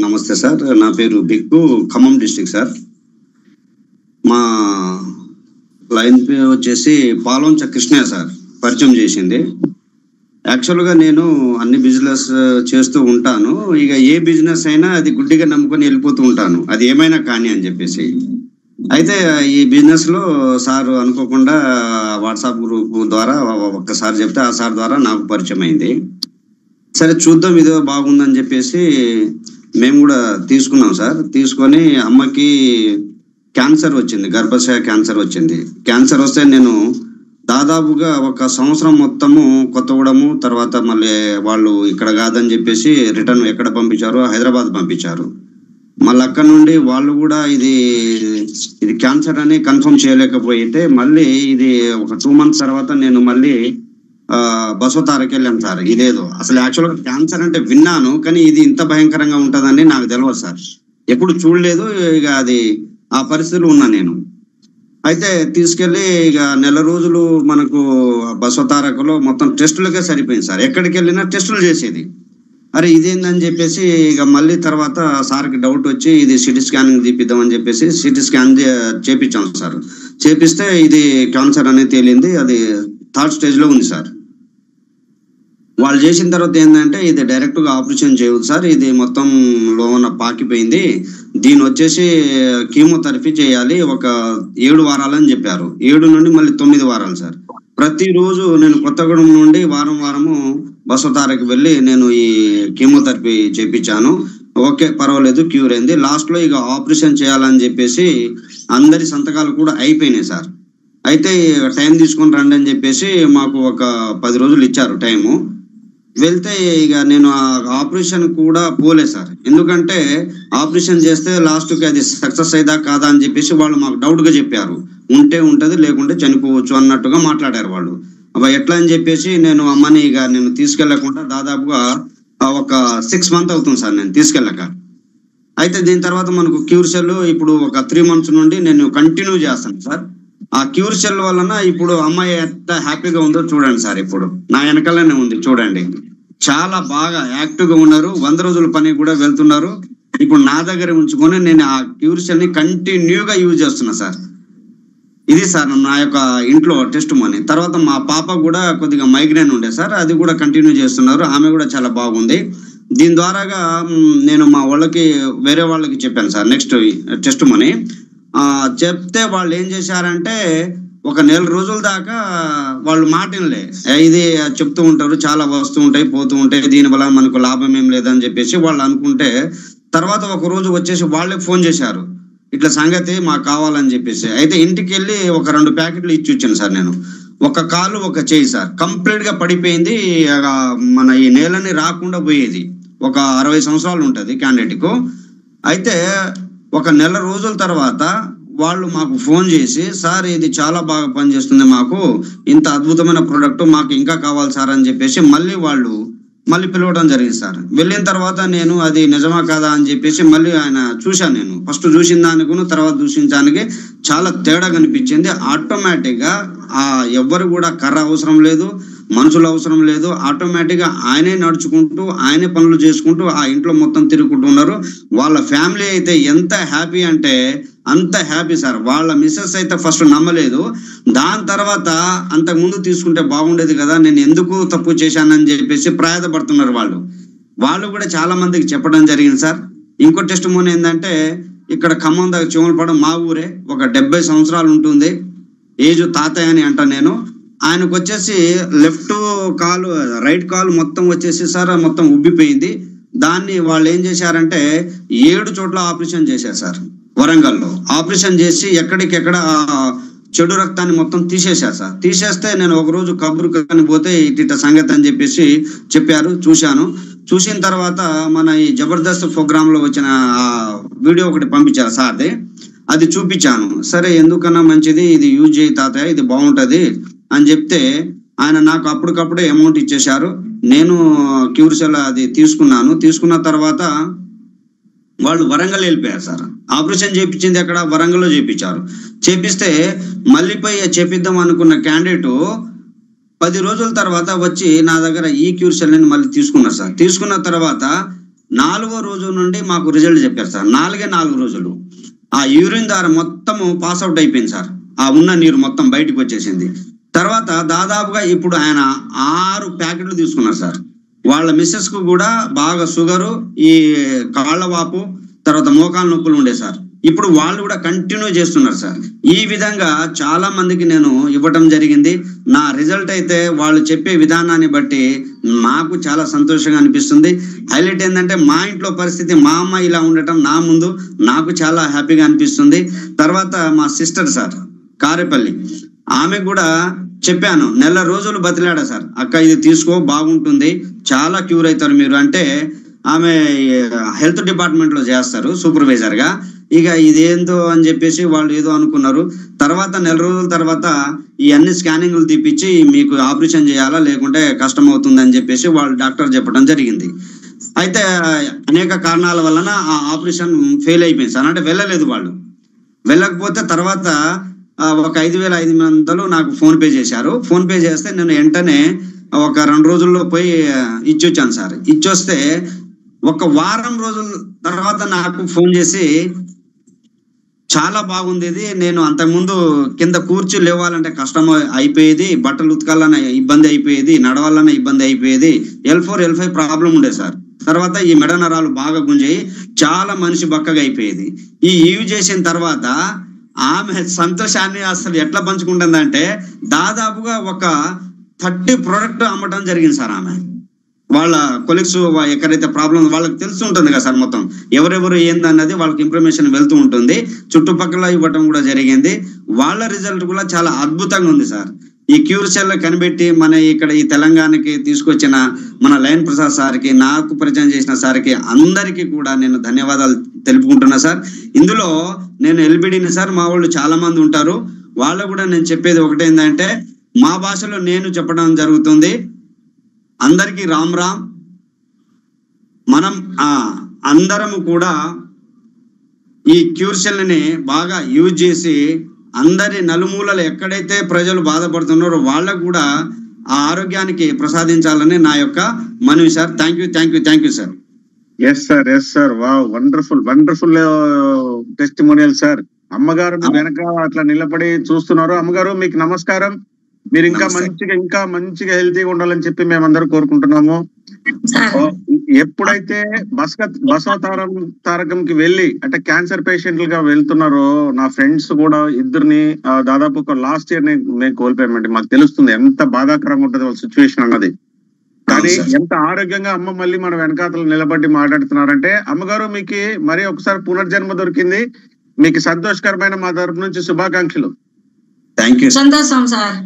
నమస్తే సార్. నా పేరు బిక్కు, ఖమ్మం డిస్ట్రిక్ట్ సార్. మా లైన్ పే వచ్చేసి పాలొంచ కృష్ణయ్య సార్ పరిచయం చేసింది. యాక్చువల్గా నేను అన్ని బిజినెస్ చేస్తూ ఉంటాను. ఇక ఏ బిజినెస్ అయినా అది గుడ్డిగా నమ్ముకొని వెళ్ళిపోతూ ఉంటాను, అది ఏమైనా కానీ అని చెప్పేసి. అయితే ఈ బిజినెస్ లో సార్ అనుకోకుండా వాట్సాప్ గ్రూప్ ద్వారా ఒక్కసారి చెప్తే ఆ సార్ ద్వారా నాకు పరిచయం అయింది. సరే చూద్దాం, ఇదో బాగుందని చెప్పేసి మేము కూడా తీసుకున్నాం సార్. తీసుకొని అమ్మకి క్యాన్సర్ వచ్చింది, గర్భాశయ క్యాన్సర్ వచ్చింది. క్యాన్సర్ వస్తే నేను దాదాపుగా 1 సంవత్సరం మొత్తము కొత్తగూడెము, తర్వాత మళ్ళీ వాళ్ళు ఇక్కడ కాదని చెప్పేసి రిటర్న్ ఎక్కడ పంపించారు, హైదరాబాద్ పంపించారు. మళ్ళీ అక్కడ నుండి వాళ్ళు కూడా ఇది క్యాన్సర్ అని కన్ఫర్మ్ చేయలేకపోయితే మళ్ళీ ఇది ఒక 2 months తర్వాత నేను మళ్ళీ బసవతారకి వెళ్ళాం సార్. ఇదేదో అసలు యాక్చువల్గా క్యాన్సర్ అంటే విన్నాను, కానీ ఇది ఇంత భయంకరంగా ఉంటుందని నాకు తెలియదు సార్, ఎప్పుడు చూడలేదు. ఇక అది ఆ పరిస్థితులు ఉన్నా నేను. అయితే తీసుకెళ్ళి ఇక నెల రోజులు మనకు బసవతారకలో మొత్తం టెస్టులకే సరిపోయింది సార్. ఎక్కడికి వెళ్ళినా టెస్టులు చేసేది. అరే ఇదేందని చెప్పేసి ఇక మళ్ళీ తర్వాత సార్కి డౌట్ వచ్చి ఇది సిటీ స్కానింగ్ తీపిద్దామని చెప్పేసి సిటీ స్కాన్ చేపించాం సార్. చేపిస్తే ఇది క్యాన్సర్ అనేది తేలింది, అది 3rd stage లో ఉంది సార్. వాళ్ళు చేసిన తర్వాత ఏంటంటే ఇది డైరెక్ట్గా ఆపరేషన్ చేయదు సార్, ఇది మొత్తం లోన పాకిపోయింది, దీని వచ్చేసి కీమోథెరపీ చేయాలి, ఒక 7 వారాలని చెప్పారు. 7 నుండి మళ్ళీ 9 వారాలు సార్. ప్రతిరోజు నేను కొత్తగూడెం నుండి వారము బసవతారకి వెళ్ళి నేను ఈ కీమోథెరపీ చేపించాను. ఓకే పర్వాలేదు, క్యూర్ అయింది. లాస్ట్లో ఇక ఆపరేషన్ చేయాలని చెప్పేసి అందరి సంతకాలు కూడా అయిపోయినాయి సార్. అయితే టైం తీసుకొని రండి అని చెప్పేసి మాకు ఒక 10 రోజులు ఇచ్చారు టైము. వెళ్తే ఇక నేను ఆ ఆపరేషన్ కూడా పోలే సార్, ఎందుకంటే ఆపరేషన్ చేస్తే లాస్ట్కి అది సక్సెస్ అయ్యదా కాదా అని చెప్పేసి వాళ్ళు మాకు డౌట్గా చెప్పారు. ఉంటే ఉంటుంది, లేకుంటే చనిపోవచ్చు అన్నట్టుగా మాట్లాడారు వాళ్ళు. అబ్బా ఎట్లా అని చెప్పేసి నేను అమ్మని ఇక నేను తీసుకెళ్లకుండా దాదాపుగా ఒక 6 months అవుతుంది సార్ నేను తీసుకెళ్ళక. అయితే దీని తర్వాత మనకు క్యూర్ సెల్ ఇప్పుడు ఒక 3 months నుండి నేను కంటిన్యూ చేస్తాను సార్. ఆ క్యూర్ సెల్ వలన ఇప్పుడు అమ్మాయి ఎంత హ్యాపీగా ఉందో చూడండి సార్. ఇప్పుడు నా వెనకాలనే ఉంది చూడండి, చాలా బాగా యాక్టివ్గా ఉన్నారు. 100 రోజుల పని కూడా వెళ్తున్నారు. ఇప్పుడు నా దగ్గర ఉంచుకొని నేను ఆ క్యూర్ సెల్ ని కంటిన్యూగా యూజ్ చేస్తున్నా సార్. ఇది సార్ నా యొక్క ఇంట్లో టెస్ట్ మనీ. తర్వాత మా పాప కూడా కొద్దిగా మైగ్రేన్ ఉండే సార్, అది కూడా కంటిన్యూ చేస్తున్నారు. ఆమె కూడా చాలా బాగుంది. దీని ద్వారాగా నేను మా వాళ్ళకి వేరే వాళ్ళకి చెప్పాను సార్ నెక్స్ట్ టెస్ట్ మనీ చెప్తే వాళ్ళు ఏం చేశారంటే ఒక 1 రోజుల దాకా వాళ్ళు మాటినలే. ఇది చెప్తూ ఉంటారు, చాలా వస్తూ ఉంటాయి పోతూ ఉంటాయి, దీనివల్ల మనకు లాభం ఏం లేదని చెప్పేసి వాళ్ళు అనుకుంటే తర్వాత ఒక రోజు వచ్చేసి వాళ్ళే ఫోన్ చేశారు, ఇట్లా సంగతి మాకు కావాలని చెప్పేసి. అయితే ఇంటికి వెళ్ళి ఒక 2 ప్యాకెట్లు ఇచ్చి వచ్చాను సార్. నేను ఒక కాలు ఒక చేయి సార్ కంప్లీట్ గా పడిపోయింది. మన ఈ నేలని రాకుండా పోయేది. ఒక 60 సంవత్సరాలు ఉంటుంది క్యాండిడేట్కు. అయితే ఒక 1 రోజుల తర్వాత వాళ్ళు మాకు ఫోన్ చేసి, సార్ ఇది చాలా బాగా పనిచేస్తుంది, మాకు ఇంత అద్భుతమైన ప్రోడక్ట్ మాకు ఇంకా కావాలి సార్ అని చెప్పేసి మళ్ళీ పిలవడం జరిగింది సార్. వెళ్ళిన తర్వాత నేను అది నిజమా కాదా అని చెప్పేసి మళ్ళీ ఆయన చూశాను. నేను ఫస్ట్ చూసిన దానికి తర్వాత చూసిన దానికి చాలా తేడా కనిపించింది. ఆటోమేటిక్గా ఎవ్వరు కూడా కర్ర అవసరం లేదు, మనుషులు అవసరం లేదు. ఆటోమేటిక్గా ఆయనే నడుచుకుంటూ ఆయనే పనులు చేసుకుంటూ ఆ ఇంట్లో మొత్తం తిరుగుకుంటున్నారు. వాళ్ళ ఫ్యామిలీ అయితే ఎంత హ్యాపీ అంటే అంత హ్యాపీ సార్. వాళ్ళ మిస్సెస్ అయితే ఫస్ట్ నమ్మలేదు. దాని తర్వాత అంతకుముందు తీసుకుంటే బాగుండేది కదా, నేను ఎందుకు తప్పు చేశానని చెప్పేసి ప్రయాసపడుతున్నారు వాళ్ళు కూడా చాలా మందికి చెప్పడం జరిగింది సార్. ఇంకో టెస్ట్ మోన్ ఏంటంటే ఇక్కడ ఖమ్మం దగ్గర చివరిపడం మా ఊరే, ఒక 70 సంవత్సరాలు ఉంటుంది ఏజ్, తాతయ్య అని అంట నేను. ఆయనకు వచ్చేసి లెఫ్ట్ కాలు రైట్ కాలు మొత్తం వచ్చేసి సార్ మొత్తం ఉబ్బిపోయింది. దాన్ని వాళ్ళు ఏం చేశారంటే 7 చోట్ల ఆపరేషన్ చేశారు సార్. వరంగల్లో ఆపరేషన్ చేసి ఎక్కడికెక్కడ చెడు రక్తాన్ని మొత్తం తీసేశారు సార్. తీసేస్తే నేను ఒక రోజు కబురు కానీ పోతే ఇట సంగతి అని చెప్పేసి చెప్పారు. చూసిన తర్వాత మన ఈ జబర్దస్త్ ప్రోగ్రామ్ లో వచ్చిన వీడియో ఒకటి పంపించారు సార్ది, అది చూపించాను. సరే ఎందుకన్నా మంచిది, ఇది యూజ్ చేయి తాతయ్య, ఇది బాగుంటది అని చెప్తే ఆయన నాకు అప్పటికప్పుడే అమౌంట్ ఇచ్చేశారు. నేను క్యూర్ సెల్ అది తీసుకున్న తర్వాత వాళ్ళు వరంగల్ వెళ్ళిపోయారు సార్. ఆపరేషన్ చేయించింది ఎక్కడ, వరంగల్లో చేయించారు. చేపిస్తే మళ్ళీ పోయి చేపిద్దాం అనుకున్న క్యాండిడేట్ 10 రోజుల తర్వాత వచ్చి నా దగ్గర ఈ క్యూర్ సెల్ ని మళ్ళీ తీసుకున్నారు సార్. తీసుకున్న తర్వాత 4వ రోజు నుండి మాకు రిజల్ట్ చెప్పారు సార్. 4 రోజులు ఆ యూరిన్ ద్వారా మొత్తము పాస్ అవుట్ అయిపోయింది సార్. ఆ ఉన్న నీరు మొత్తం బయటకు వచ్చేసింది. తర్వాత దాదాపుగా ఇప్పుడు ఆయన 6 ప్యాకెట్లు తీసుకున్నారు సార్. వాళ్ళ మిస్సెస్ కు కూడా బాగా షుగరు, ఈ కాళ్ళ వాపు, తర్వాత మోకాల నొప్పులు ఉండే సార్. ఇప్పుడు వాళ్ళు కూడా కంటిన్యూ చేస్తున్నారు సార్. ఈ విధంగా చాలా మందికి నేను ఇవ్వటం జరిగింది. నా రిజల్ట్ అయితే వాళ్ళు చెప్పే విధానాన్ని బట్టి నాకు చాలా సంతోషంగా అనిపిస్తుంది. హైలైట్ ఏంటంటే మా ఇంట్లో పరిస్థితి, మా అమ్మ ఇలా ఉండటం నా ముందు నాకు చాలా హ్యాపీగా అనిపిస్తుంది. తర్వాత మా సిస్టర్ సార్ కారేపల్లి, ఆమె కూడా చెప్పాను, 1 నెల రోజులు బతిలాడా సార్, అక్క ఇది తీసుకో బాగుంటుంది, చాలా క్యూర్ అవుతారు మీరు అంటే. ఆమె హెల్త్ డిపార్ట్మెంట్ లో చేస్తారు సూపర్వైజర్ గా. ఇక ఇదేందో అని చెప్పేసి వాళ్ళు ఏదో అనుకున్నారు. తర్వాత 1 నెల రోజుల తర్వాత ఈ అన్ని స్కానింగ్లు తీపిచ్చి మీకు ఆపరేషన్ చేయాలా లేకుంటే కష్టం అవుతుంది అని చెప్పేసి వాళ్ళు డాక్టర్ చెప్పడం జరిగింది. అయితే అనేక కారణాల వలన ఆ ఆపరేషన్ ఫెయిల్ అయిపోయింది సార్. అంటే వెళ్ళలేదు వాళ్ళు. వెళ్ళకపోతే తర్వాత ఒక 5,500 నాకు ఫోన్ పే చేశారు. ఫోన్ పే చేస్తే నేను వెంటనే ఒక 2 రోజుల్లో పోయి ఇచ్చొచ్చాను సార్. ఇచ్చొస్తే ఒక వారం రోజుల తర్వాత నాకు ఫోన్ చేసి, చాలా బాగుంది ఇది, నేను అంతకుముందు కింద కూర్చి లేవాలంటే కష్టం అయిపోయేది, బట్టలు ఉతకాలన్న ఇబ్బంది అయిపోయేది, నడవాలన్న ఇబ్బంది అయిపోయేది, L4 L5 ప్రాబ్లం ఉండే సార్. తర్వాత ఈ మెడ నరాలు బాగా గుంజాయి, చాలా మనిషి బక్కగా అయిపోయేది. ఈ యూజ్ చేసిన తర్వాత ఆమె సంతోషాన్ని అసలు ఎట్లా పంచుకుంటుందంటే దాదాపుగా ఒక 30 ప్రోడక్ట్ అమ్మటం జరిగింది సార్. ఆమె వాళ్ళ కొలీగ్స్ ఎక్కడైతే ప్రాబ్లం వాళ్ళకి తెలుసు ఉంటుంది కదా సార్, మొత్తం ఎవరెవరు ఏందన్నది వాళ్ళకి ఇన్ఫర్మేషన్ వెళ్తూ ఉంటుంది. చుట్టుపక్కల ఇవ్వటం కూడా జరిగింది. వాళ్ళ రిజల్ట్ కూడా చాలా అద్భుతంగా ఉంది సార్. ఈ క్యూర్ సెల్ కనిపెట్టి మన ఇక్కడ ఈ తెలంగాణకి తీసుకొచ్చిన మన లయన్ ప్రసాద్ సార్కి, నాకు పరిచయం చేసిన సార్కి, అందరికీ కూడా నేను ధన్యవాదాలు తెలుపుకుంటున్నా సార్. ఇందులో నేను ఎల్బిడిని సార్, మా వాళ్ళు చాలా మంది ఉంటారు, వాళ్ళకు కూడా నేను చెప్పేది ఒకటేందంటే, మా భాషలో నేను చెప్పడం జరుగుతుంది. అందరికీ రామ్ రామ్. మనం అందరము కూడా ఈ క్యూర్ సెల్ ని బాగా యూజ్ చేసి అందరి నలుమూలలు ఎక్కడైతే ప్రజలు బాధపడుతున్నారో వాళ్ళకు కూడా ఆ ఆరోగ్యానికి ప్రసాదించాలని నా యొక్క మనవి sir. Thank you sir. Yes sir wow, wonderful testimonial sir. అమ్మగారు మీ వెనక అట్లా నిలబడి చూస్తున్నారు. అమ్మగారు మీకు నమస్కారం. మీరు ఇంకా మంచిగా హెల్తీగా ఉండాలని చెప్పి మేమందరం కోరుకుంటున్నాము. ఎప్పుడైతే బసవ తారకంకి వెళ్ళి అంటే క్యాన్సర్ పేషెంట్లుగా వెళ్తున్నారో, నా ఫ్రెండ్స్ కూడా 2 దాదాపు ఒక లాస్ట్ ఇయర్ నేను కోల్పోయామండి. మాకు తెలుస్తుంది ఎంత బాధాకరంగా ఉంటుంది వాళ్ళ సిచ్యువేషన్ అన్నది. కానీ ఎంత ఆరోగ్యంగా అమ్మ మళ్ళీ మన వెనకాతలు నిలబడి మాట్లాడుతున్నారంటే, అమ్మగారు మీకు మరి ఒకసారి పునర్జన్మ దొరికింది. మీకు సంతోషకరమైన మా తరపు నుంచి శుభాకాంక్షలు. Thank you. సంతోషం సార్.